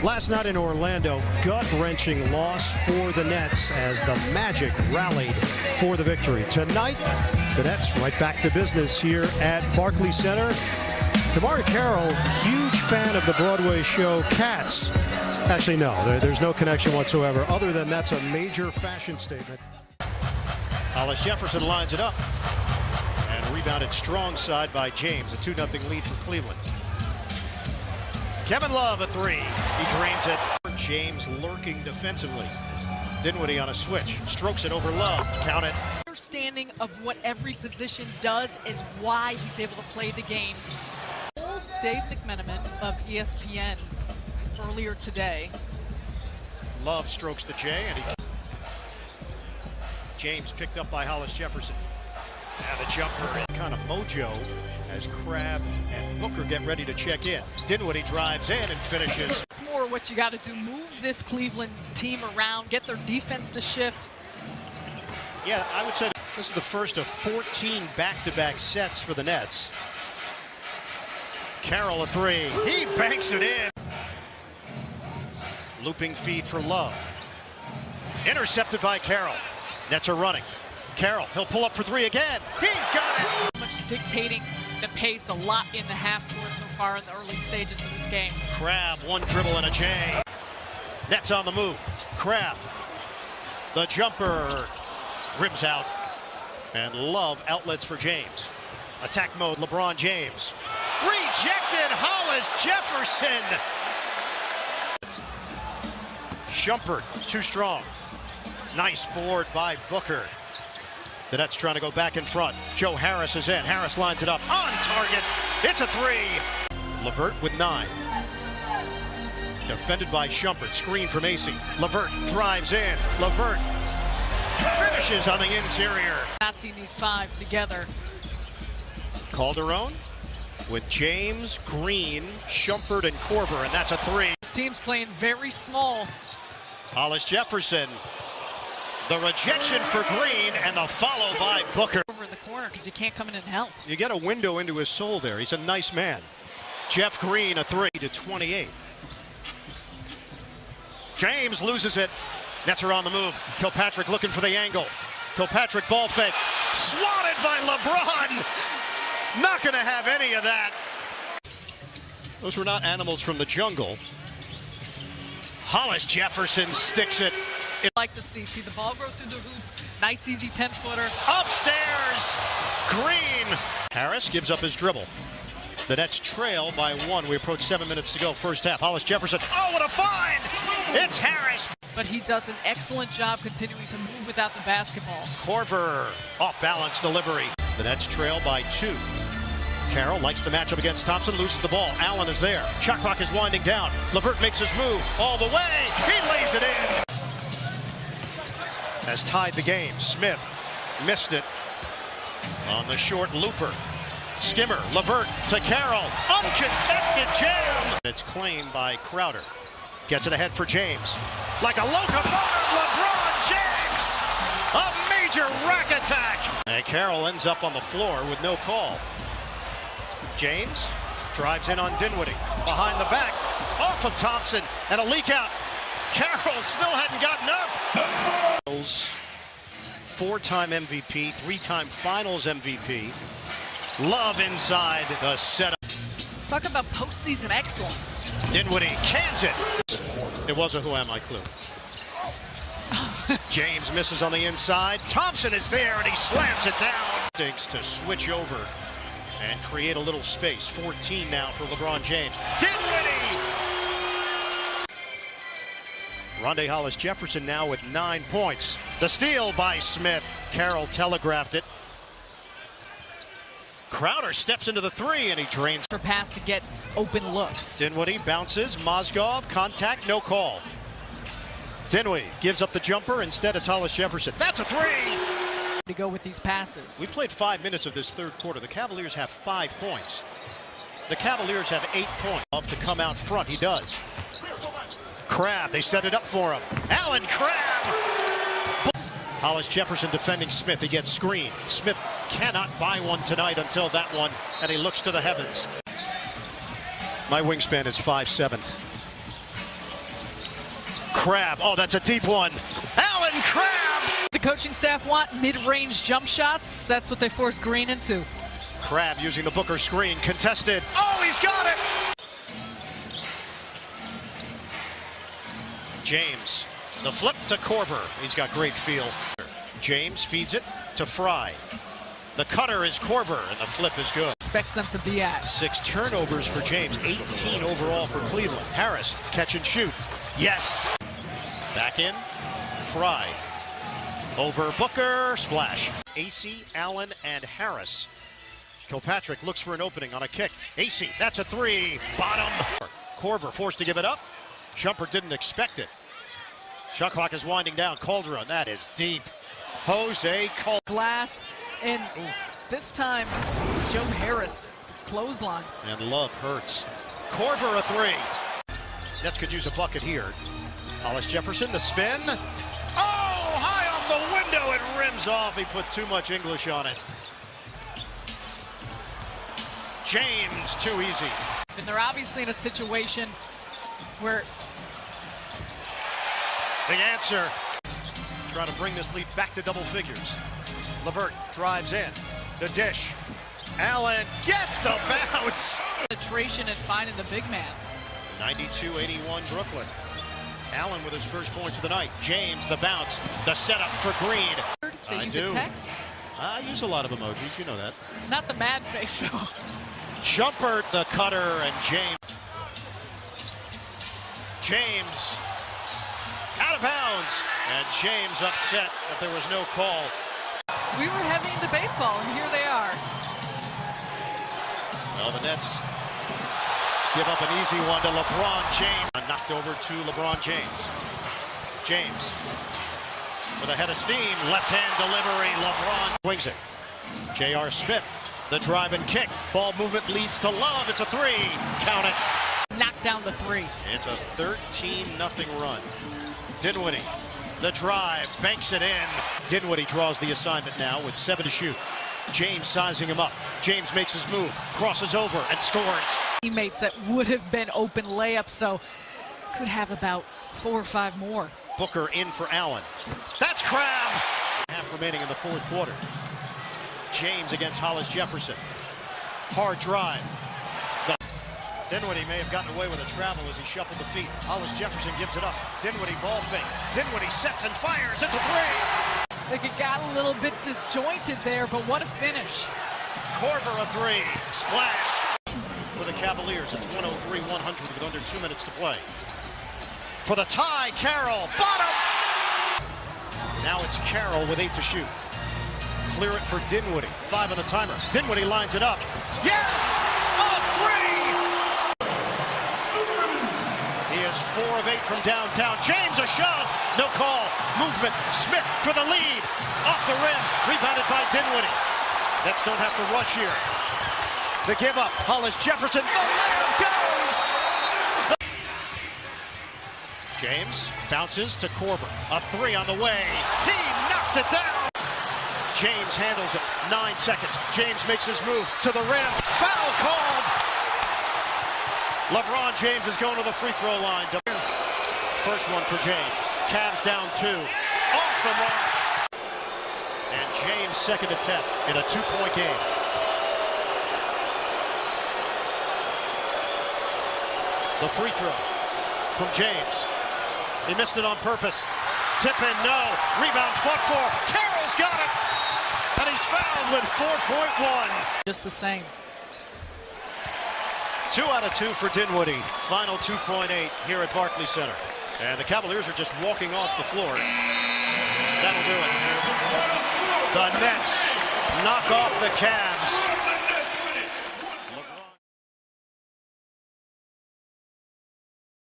Last night in Orlando, gut-wrenching loss for the Nets as the Magic rallied for the victory. Tonight, the Nets right back to business here at Barclays Center. DeMar Carroll, huge fan of the Broadway show Cats. Actually, no, there's no connection whatsoever, other than that's a major fashion statement. Hollis Jefferson lines it up and rebounded strong side by James. A 2-0 lead for Cleveland. Kevin Love a three. He drains it. James lurking defensively. Dinwiddie on a switch. Strokes it over Love. Count it. Understanding of what every position does is why he's able to play the game. Dave McMenamin of ESPN earlier today. Love strokes the J, and James picked up by Hollis Jefferson. Now the jumper in kind of mojo as Crabbe and Booker get ready to check in. Dinwiddie drives in and finishes. It's more what you got to do. Move this Cleveland team around, get their defense to shift. Yeah, I would say this is the first of 14 back-to-back sets for the Nets. Carroll a three. He banks it in. Looping feed for Love. Intercepted by Carroll. Nets are running. Carroll, he'll pull up for three again. He's got it. Much dictating the pace a lot in the half court so far in the early stages of this game. Crabbe, one dribble and a J. Nets on the move. Crabbe. The jumper. Rims out. And Love outlets for James. Attack mode, LeBron James. Rejected, Hollis Jefferson. Shumpert, too strong. Nice board by Booker. The Nets trying to go back in front. Joe Harris is in. Harris lines it up. On target. It's a three. LeVert with 9. Defended by Shumpert. Screen from Macy. LeVert drives in. LeVert finishes on the interior. Not seen these five together. Calderon with James, Green, Shumpert, and Korver, and that's a three. This team's playing very small. Hollis Jefferson. The rejection for Green and the follow by Booker. Over in the corner because he can't come in and help. You get a window into his soul there. He's a nice man. Jeff Green a three to 28. James loses it. Nets are on the move. Kilpatrick looking for the angle. Kilpatrick ball fake. Swatted by LeBron. Not going to have any of that. Those were not animals from the jungle. Hollis Jefferson sticks it. I'd like to see the ball go through the hoop. Nice, easy 10-footer. Upstairs. Green. Harris gives up his dribble. The Nets trail by 1. We approach 7 minutes to go, first half. Hollis Jefferson. Oh, what a find! It's Harris. But he does an excellent job continuing to move without the basketball. Korver, off-balance delivery. The Nets trail by 2. Carroll likes to match up against Thompson, loses the ball. Allen is there. Shot clock is winding down. LeVert makes his move all the way. He lays it in. Has tied the game. Smith missed it on the short looper. Skimmer, LeVert to Carroll. Uncontested jam. It's claimed by Crowder. Gets it ahead for James. Like a locomotive, LeBron James. A major rack attack. And Carroll ends up on the floor with no call. James drives in on Dinwiddie. Behind the back. Off of Thompson. And a leak out. Carroll still hadn't gotten up. 4-time MVP, 3-time Finals MVP. Love inside the setup. Talk about postseason excellence. Dinwiddie cans it. It was a who am I clue. James misses on the inside. Thompson is there and he slams it down. Takes to switch over and create a little space. 14 now for LeBron James. Dinwiddie! Rondae Hollis Jefferson now with 9 points. The steal by Smith. Carroll telegraphed it. Crowder steps into the three and he drains. For pass to get open looks. Dinwiddie bounces. Mozgov, contact, no call. Dinwiddie gives up the jumper. Instead, it's Hollis Jefferson. That's a three! To go with these passes. We played 5 minutes of this third quarter. The Cavaliers have 5 points. The Cavaliers have 8 points. Up to come out front. He does. Crabbe, they set it up for him. Allen Crabbe! Hollis Jefferson defending Smith. He gets screened. Smith cannot buy one tonight until that one, and he looks to the heavens. My wingspan is 5'7". Crabbe. Oh, that's a deep one. Allen Crabbe. The coaching staff want mid-range jump shots. That's what they forced Green into. Crabbe using the Booker screen. Contested. Oh, he's got it. James. The flip to Korver. He's got great feel. James feeds it to Fry. The cutter is Korver, and the flip is good. Expects them to be at. 6 turnovers for James, 18 overall for Cleveland. Harris, catch and shoot. Yes. Back in. Fry. Over Booker. Splash. AC, Allen, and Harris. Kilpatrick looks for an opening on a kick. AC, that's a 3. Bottom. Korver forced to give it up. Jumper didn't expect it. Shot clock is winding down. Calderon, that is deep. Jose Calderon. Glass, and this time, Joe Harris. It's clothesline. And Love hurts. Korver a 3. Nets could use a bucket here. Hollis Jefferson, the spin. Oh, high off the window. It rims off. He put too much English on it. James, too easy. And they're obviously in a situation where the answer. Trying to bring this lead back to double figures. LeVert drives in. The dish. Allen gets the bounce. Penetration and finding the big man. 92-81 Brooklyn. Allen with his first points of the night. James, the bounce. The setup for Green. They use a text. I use a lot of emojis, you know that. Not the mad face, though. Jumper, the cutter, and James. James out of bounds. And James upset that there was no call. We were heavy into baseball, and here they are. Well, the Nets give up an easy one to LeBron James. Knocked over to LeBron James. James with a head of steam. Left-hand delivery. LeBron swings it. J.R. Smith, the drive and kick. Ball movement leads to Love. It's a 3. Count it. Knock down the 3. It's a 13-0 run. Dinwiddie, the drive, banks it in. Dinwiddie draws the assignment now with 7 to shoot. James sizing him up. James makes his move, crosses over, and scores. Teammates that would have been open layups, so could have about 4 or 5 more. Booker in for Allen. That's Crabbe. Half remaining in the fourth quarter. James against Hollis Jefferson. Hard drive. Dinwiddie may have gotten away with a travel as he shuffled the feet. Hollis Jefferson gives it up. Dinwiddie ball fake. Dinwiddie sets and fires. It's a 3. I think it got a little bit disjointed there, but what a finish. Korver a 3. Splash. For the Cavaliers, it's 103-100 with under 2 minutes to play. For the tie, Carroll. Bottom. Now it's Carroll with 8 to shoot. Clear it for Dinwiddie. 5 on the timer. Dinwiddie lines it up. Yes! A 3! He is 4 of 8 from downtown. James a shove. No call. Movement. Smith for the lead. Off the rim. Rebounded by Dinwiddie. Nets don't have to rush here. The give up. Hollis Jefferson. The layup goes. James bounces to Korver. A 3 on the way. He knocks it down. James handles it. 9 seconds. James makes his move to the rim. Foul called. LeBron James is going to the free throw line. First one for James. Cavs down 2. Off the mark. And James' second attempt in a 2-point game. The free throw from James. He missed it on purpose. Tip in, no. Rebound fought for. Carroll's got it. And he's fouled with 4.1. Just the same. 2 out of 2 for Dinwiddie. Final 2.8 here at Barclays Center. And the Cavaliers are just walking off the floor. That'll do it. The Nets knock off the Cavs